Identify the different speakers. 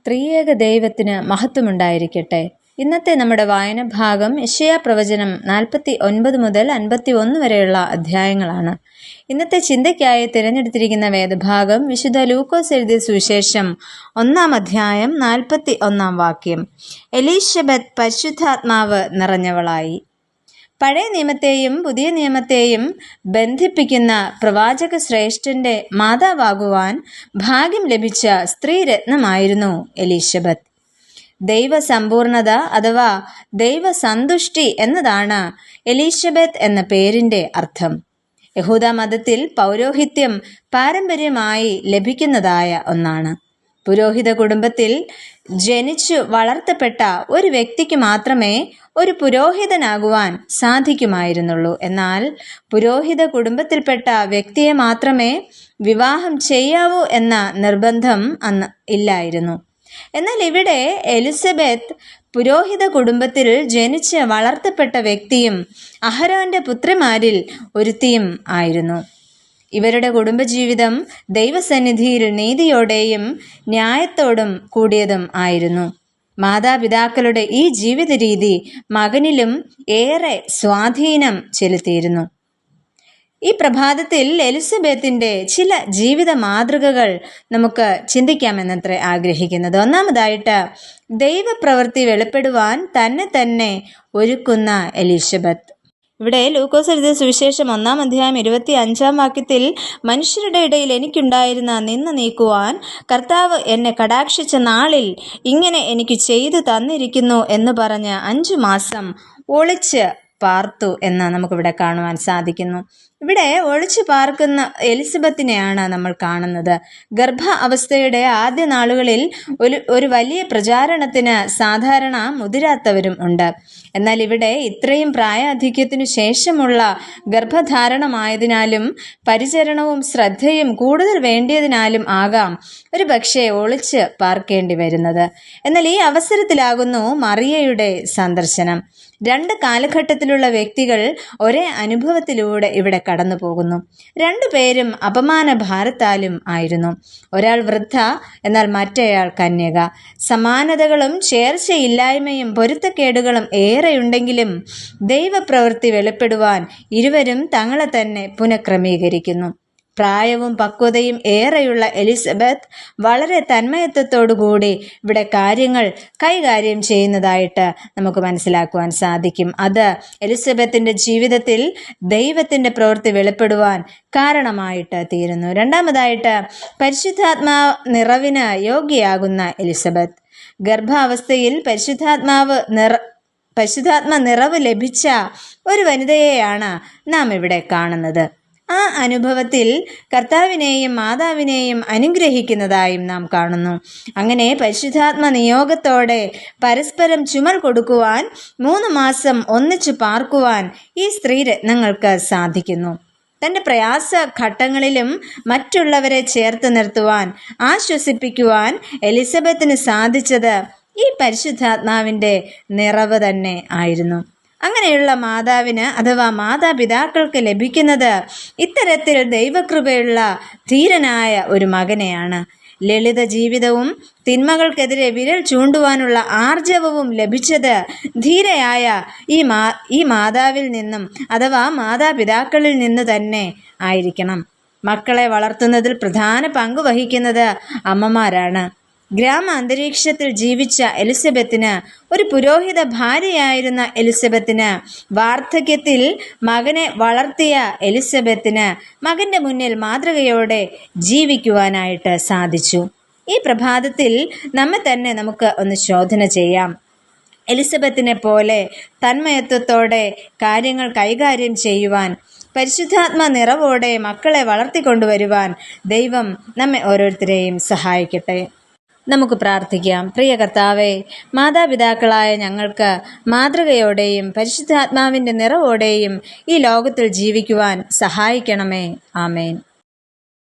Speaker 1: ത്രിയേക ദൈവത്തിന് മഹത്വമുണ്ടായിരിക്കട്ടെ. ഇന്നത്തെ നമ്മുടെ വായന ഭാഗം യെശയ്യാ പ്രവചനം 49 മുതൽ 51 വരെയുള്ള അധ്യായങ്ങളാണ്. ഇന്നത്തെ ചിന്തയ്ക്കായി തിരഞ്ഞെടുത്തിരിക്കുന്ന വേദഭാഗം വിശുദ്ധ ലൂക്കോസ് എഴുതിയ സുവിശേഷം 1-ാം അധ്യായം 41-ാം വാക്യം. എലീശബത്ത് പരിശുദ്ധാത്മാവ് നിറഞ്ഞവളായി. പഴയ നിയമത്തെയും പുതിയ നിയമത്തെയും ബന്ധിപ്പിക്കുന്ന പ്രവാചക ശ്രേഷ്ഠന്റെ മാതാവാകുവാൻ ഭാഗ്യം ലഭിച്ച സ്ത്രീരത്നമായിരുന്നു എലീശബത്ത്. ദൈവസമ്പൂർണത അഥവാ ദൈവസന്തുഷ്ടി എന്നതാണ് എലീശബത്ത് എന്ന പേരിന്റെ അർത്ഥം. യഹൂദ മതത്തിൽ പൗരോഹിത്യം പാരമ്പര്യമായി ലഭിക്കുന്നതായ ഒന്നാണ്. പുരോഹിത കുടുംബത്തിൽ ജനിച്ചു വളർത്തപ്പെട്ട ഒരു വ്യക്തിക്ക് മാത്രമേ ഒരു പുരോഹിതനാകുവാൻ സാധിക്കുമായിരുന്നുള്ളൂ. എന്നാൽ പുരോഹിത കുടുംബത്തിൽപ്പെട്ട വ്യക്തിയെ മാത്രമേ വിവാഹം ചെയ്യാവൂ എന്ന നിർബന്ധം അന്ന് ഇല്ലായിരുന്നു. എന്നാൽ ഇവിടെ എലിസബത്ത് പുരോഹിത കുടുംബത്തിൽ ജനിച്ച് വളർത്തപ്പെട്ട വ്യക്തിയും അഹരോന്റെ പുത്രിമാരിൽ ഒരുത്തിയും ആയിരുന്നു. ഇവരുടെ കുടുംബജീവിതം ദൈവസന്നിധിയിൽ നീതിയോടെയും ന്യായത്തോടും കൂടിയതും ആയിരുന്നു. മാതാപിതാക്കളുടെ ഈ ജീവിത രീതി മകനിലും ഏറെ സ്വാധീനം ചെലുത്തിയിരുന്നു. ഈ പ്രഭാതത്തിൽ എലിസബത്തിന്റെ ചില ജീവിത മാതൃകകൾ നമുക്ക് ചിന്തിക്കാമെന്നത്രേ ആഗ്രഹിക്കുന്നത്. ഒന്നാമതായിട്ട്, ദൈവപ്രവൃത്തി വെളിപ്പെടുവാൻ തന്നെ ഒരുക്കുന്ന എലിസബത്ത്. ഇവിടെ ലൂക്കോസ് എഴുതിയ സുവിശേഷം 1-ാം അധ്യായം 25-ാം വാക്യത്തിൽ, മനുഷ്യരുടെ ഇടയിൽ എനിക്കുണ്ടായിരുന്ന നിന്ന നീക്കുവാൻ കർത്താവ് എന്നെ കടാക്ഷിച്ച നാളിൽ ഇങ്ങനെ എനിക്ക് ചെയ്തു തന്നിരിക്കുന്നു എന്ന് പറഞ്ഞ് 5 മാസം ഒളിച്ച് പാർത്തു എന്ന് നമുക്കിവിടെ കാണുവാൻ സാധിക്കുന്നു. ഇവിടെ ഒളിച്ചു പാർക്കുന്ന എലിസബത്തിനെയാണ് നമ്മൾ കാണുന്നത്. ഗർഭ അവസ്ഥയുടെ ആദ്യ നാളുകളിൽ ഒരു വലിയ പ്രചാരണത്തിന് സാധാരണ മുതിരാത്തവരും ഉണ്ട്. എന്നാൽ ഇവിടെ ഇത്രയും പ്രായാധിക്യത്തിനു ശേഷമുള്ള ഗർഭധാരണമായതിനാലും പരിചരണവും ശ്രദ്ധയും കൂടുതൽ വേണ്ടിയതിനാലും ആകാം ഒരു പക്ഷേ ഒളിച്ച് പാർക്കേണ്ടി വരുന്നത്. എന്നാൽ ഈ അവസരത്തിലാകുന്നു മറിയയുടെ സന്ദർശനം. 2 കാലഘട്ടത്തിലുള്ള വ്യക്തികൾ ഒരേ അനുഭവത്തിലൂടെ ഇവിടെ കടന്നു പോകുന്നു. 2 പേരും അപമാന ഭാരത്താലും ആയിരുന്നു. ഒരാൾ വൃദ്ധ, എന്നാൽ മറ്റേയാൾ കന്യക. സമാനതകളും ചേർച്ചയില്ലായ്മയും പൊരുത്തക്കേടുകളും ഏറെയുണ്ടെങ്കിലും ദൈവപ്രവൃത്തി വെളിപ്പെടുവാൻ ഇരുവരും തങ്ങളെ തന്നെ പുനഃക്രമീകരിക്കുന്നു. പ്രായവും പക്വതയും ഏറെയുള്ള എലിസബത്ത് വളരെ തന്മയത്വത്തോടുകൂടി ഇവിടെ കാര്യങ്ങൾ കൈകാര്യം ചെയ്യുന്നതായിട്ട് നമുക്ക് മനസ്സിലാക്കുവാൻ സാധിക്കും. അത് എലിസബത്തിന്റെ ജീവിതത്തിൽ ദൈവത്തിന്റെ പ്രവൃത്തി വെളിപ്പെടുവാൻ കാരണമായിട്ട് തീരുന്നു. രണ്ടാമതായിട്ട്, പരിശുദ്ധാത്മാ നിറവിന് യോഗ്യയാകുന്ന എലിസബത്ത്. ഗർഭാവസ്ഥയിൽ പരിശുദ്ധാത്മ നിറവ് ലഭിച്ച ഒരു വനിതയെയാണ് നാം ഇവിടെ കാണുന്നത്. ആ അനുഭവത്തിൽ കർത്താവിനെയും മാതാവിനെയും അനുഗ്രഹിക്കുന്നതായും നാം കാണുന്നു. അങ്ങനെ പരിശുദ്ധാത്മ നിയോഗത്തോടെ പരസ്പരം ചുമൽ കൊടുക്കുവാൻ 3 മാസം ഒന്നിച്ചു പാർക്കുവാൻ ഈ സ്ത്രീരത്നങ്ങൾക്ക് സാധിക്കുന്നു. തൻ്റെ പ്രയാസ ഘട്ടങ്ങളിലും മറ്റുള്ളവരെ ചേർത്ത് നിർത്തുവാൻ, ആശ്വസിപ്പിക്കുവാൻ എലിസബത്തിന് സാധിച്ചത് ഈ പരിശുദ്ധാത്മാവിൻ്റെ നിറവ് തന്നെ ആയിരുന്നു. അങ്ങനെയുള്ള മാതാവിന് അഥവാ മാതാപിതാക്കൾക്ക് ലഭിക്കുന്നത് ഇത്തരത്തിൽ ദൈവകൃപയുള്ള ധീരനായ ഒരു മകനെയാണ്. ലളിത ജീവിതവും തിന്മകൾക്കെതിരെ വിരൽ ചൂണ്ടുവാനുള്ള ആർജവവും ലഭിച്ചത് ധീരയായ ഈ മാതാവിൽ നിന്നും അഥവാ മാതാപിതാക്കളിൽ നിന്ന് തന്നെ ആയിരിക്കണം. മക്കളെ വളർത്തുന്നതിൽ പ്രധാന പങ്ക് വഹിക്കുന്നത് അമ്മമാരാണ്. ഗ്രാമ അന്തരീക്ഷത്തിൽ ജീവിച്ച എലിസബത്തിന്, ഒരു പുരോഹിത ഭാര്യയായിരുന്ന എലിസബത്തിന്, വാർദ്ധക്യത്തിൽ മകനെ വളർത്തിയ എലിസബത്തിന് മകന്റെ മുന്നിൽ മാതൃകയോടെ ജീവിക്കുവാനായിട്ട് സാധിച്ചു. ഈ പ്രഭാതത്തിൽ നമ്മെ തന്നെ നമുക്ക് ഒന്ന് ശോധന ചെയ്യാം. എലിസബത്തിനെ പോലെ തന്മയത്വത്തോടെ കാര്യങ്ങൾ കൈകാര്യം ചെയ്യുവാൻ, പരിശുദ്ധാത്മ നിറവോടെ മക്കളെ വളർത്തിക്കൊണ്ടുവരുവാൻ ദൈവം നമ്മെ ഓരോരുത്തരെയും സഹായിക്കട്ടെ. നമുക്ക് പ്രാർത്ഥിക്കാം. പ്രിയ കർത്താവേ, മാതാപിതാക്കളായ ഞങ്ങൾക്ക് മാതൃകയോടെയും പരിശുദ്ധാത്മാവിൻ്റെ നിറവോടെയും ഈ ലോകത്തിൽ ജീവിക്കുവാൻ സഹായിക്കണമേ. ആമേൻ.